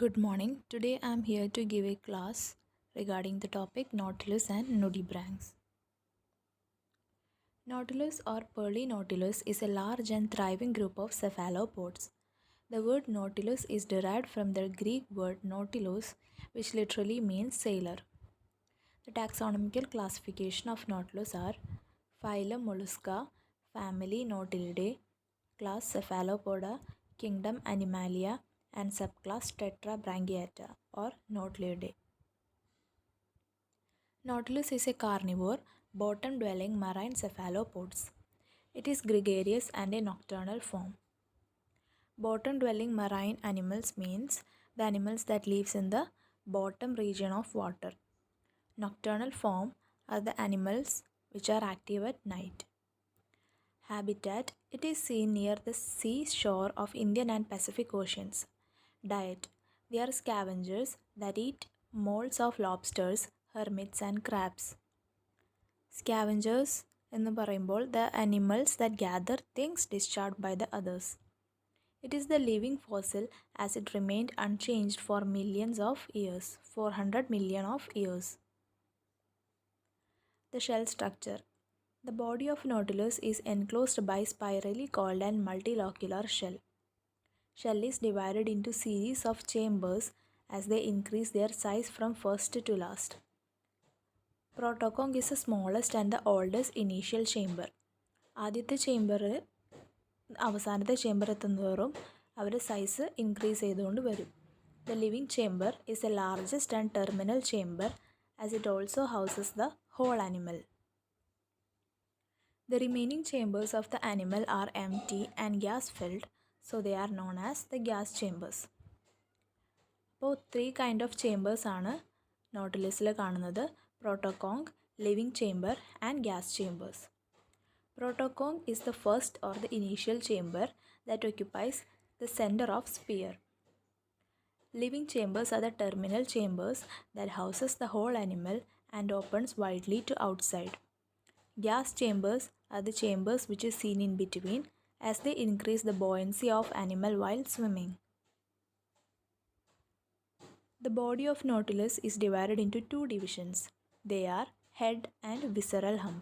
Good morning. Today I am here to give a class regarding the topic Nautilus and nudibranchs. Nautilus or pearly nautilus is a large and thriving group of cephalopods. The word nautilus is derived from the Greek word nautilos, which literally means sailor. The taxonomical classification of nautilus are phylum Mollusca, family Nautilidae, class Cephalopoda, kingdom Animalia, and subclass Tetrabranchiata or Nautilidae. Nautilus is a carnivore, bottom-dwelling marine cephalopods. It is gregarious and a nocturnal form. Bottom-dwelling marine animals means the animals that lives in the bottom region of water. Nocturnal form are the animals which are active at night. Habitat: it is seen near the seashore of Indian and Pacific Oceans. Diet: they are scavengers that eat molds of lobsters, hermits and crabs. Scavengers എന്ന് പറയുമ്പോൾ the animals that gather things discharged by the others. It is the living fossil as it remained unchanged for millions of years, 400 million of years. The shell structure: the body of Nautilus is enclosed by spirally coiled and multilocular shell. Shell is divided into series of chambers as they increase their size from first to last. Protoconch is the smallest and the oldest initial chamber. ആദ്യത്തെ chamber അവസാനത്തെ chamber എത്തുന്നതോറും അവരുടെ size increase ചെയ്തുകൊണ്ട് വരും. The living chamber is the largest and terminal chamber as it also houses the whole animal. The remaining chambers of the animal are empty and gas-filled, so they are known as the gas chambers. അപ്പോൾ 3 kind of chambers ആണ് നോട്ടിലസിൽ കാണുന്നത്: protoconch, living chamber and gas chambers. Protoconch is the first or the initial chamber that occupies the center of sphere. Living chambers are the terminal chambers that houses the whole animal and opens widely to outside. Gas chambers are the chambers which is seen in between as they increase the buoyancy of animal while swimming. The body of Nautilus is divided into two divisions. They are head and visceral hump.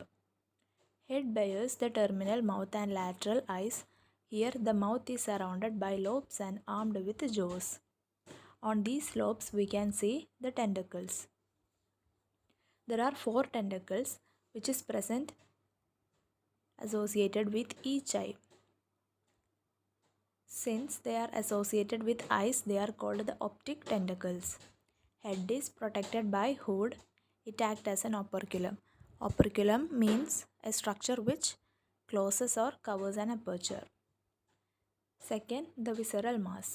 Head bears the terminal mouth and lateral eyes. Here the mouth is surrounded by lobes and armed with jaws. On these lobes we can see the tentacles. There are 4 tentacles which is present associated with each eye. Since they are associated with eyes, they are called the optic tentacles. Head is protected by hood. It acts as an operculum. Operculum means a structure which closes or covers an aperture. Second, the visceral mass.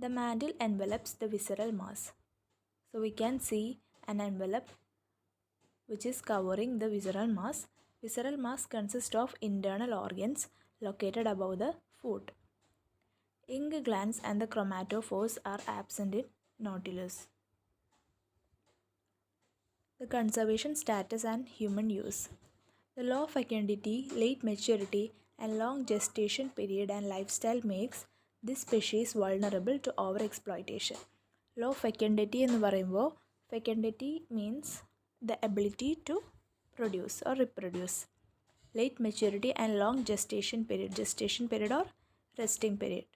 The mantle envelops the visceral mass. So we can see an envelope which is covering the visceral mass. Visceral mass consists of internal organs located above the foot. Ink glands and the chromatophores are absent in Nautilus. The conservation status and human use. The low fecundity, late maturity and long gestation period and lifestyle makes this species vulnerable to overexploitation. Low fecundity എന്ന് പറയുമ്പോൾ fecundity means the ability to produce or reproduce. Late maturity and long gestation period or resting period.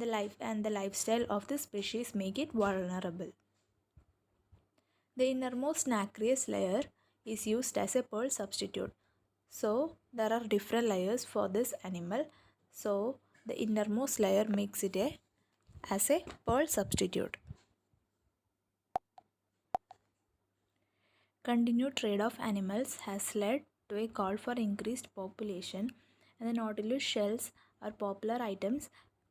The life and the lifestyle of the species make it vulnerable. The innermost nacreous layer is used as a pearl substitute. So there are different layers for this animal. So the innermost layer makes it as a pearl substitute. Continued trade of animals has led to a call for increased population, and the Nautilus shells are popular items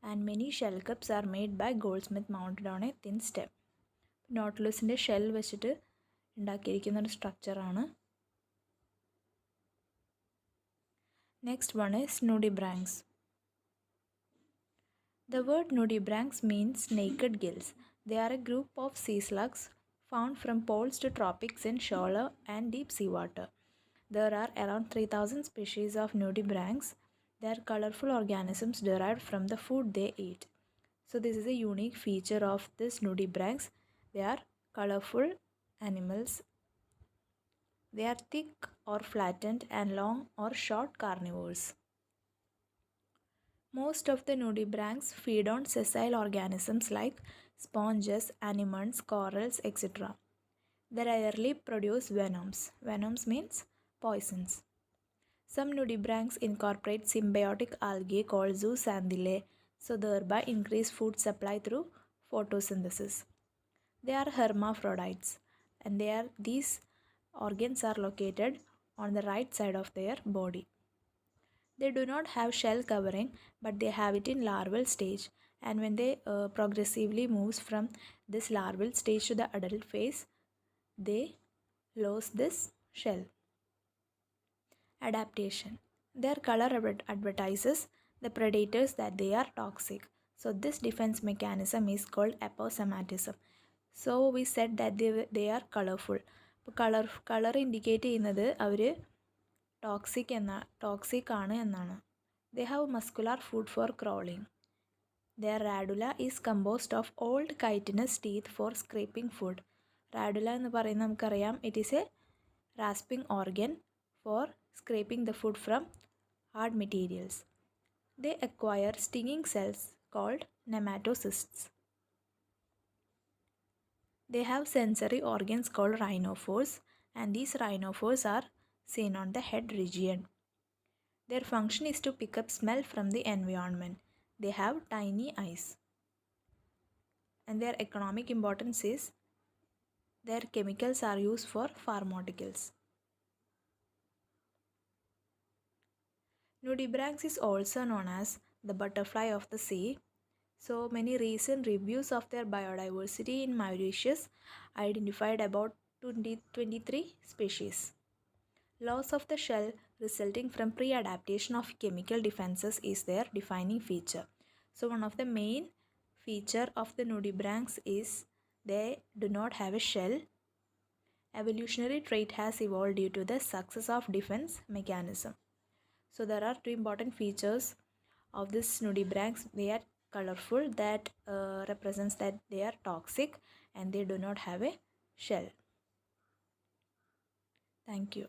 and many shell cups are made by goldsmith mounted on a thin stem. നോട്ടിലസിൻ്റെ shell വെച്ചിട്ട് ഉണ്ടാക്കിയിരിക്കുന്ന ഒരു സ്ട്രക്ചറാണ്. Next one is nudibranchs. The word nudibranchs means naked gills. They are a group of sea slugs found from poles to tropics in shallow and deep sea water. There are around 3000 species of nudibranchs. They are colorful organisms derived from the food they eat. So this is a unique feature of this nudibranchs. They are colorful animals. They are thick or flattened and long or short carnivores. Most of the nudibranchs feed on sessile organisms like sponges, anemones, corals, etc. They rarely produce venoms. Venoms means poisons. Some nudibranchs incorporate symbiotic algae called zooxanthellae, so thereby increase food supply through photosynthesis. They are hermaphrodites, and these organs are located on the right side of their body. They do not have shell covering, but they have it in larval stage, and when they progressively moves from this larval stage to the adult phase, they lose this shell. Adaptation. Their color advertises the predators that they are toxic. So this defense mechanism is called aposematism. So we said that they are colorful. Colour indicate ചെയ്യുന്നത് അവർ toxic ആണ് എന്നാണ്. They have muscular food for crawling. Their radula is composed of old chitinous teeth for scraping food. Radula എന്ന് പറയുന്നത് നമുക്കറിയാം, it is a rasping organ for scraping the food from hard materials. They acquire stinging cells called nematocysts. They have sensory organs called rhinophores, and these rhinophores are seen on the head region. Their function is to pick up smell from the environment. They have tiny eyes. And their economic importance is their chemicals are used for pharmaceuticals. Nudibranchs is also known as the butterfly of the sea. So many recent reviews of their biodiversity in Mauritius identified about 23 species. Loss of the shell resulting from pre-adaptation of chemical defenses is their defining feature. So one of the main feature of the nudibranchs is they do not have a shell. Evolutionary trait has evolved due to the success of defense mechanism. So there are two important features of this nudibranchs. They are colorful, that represents that they are toxic, and they do not have a shell. Thank you.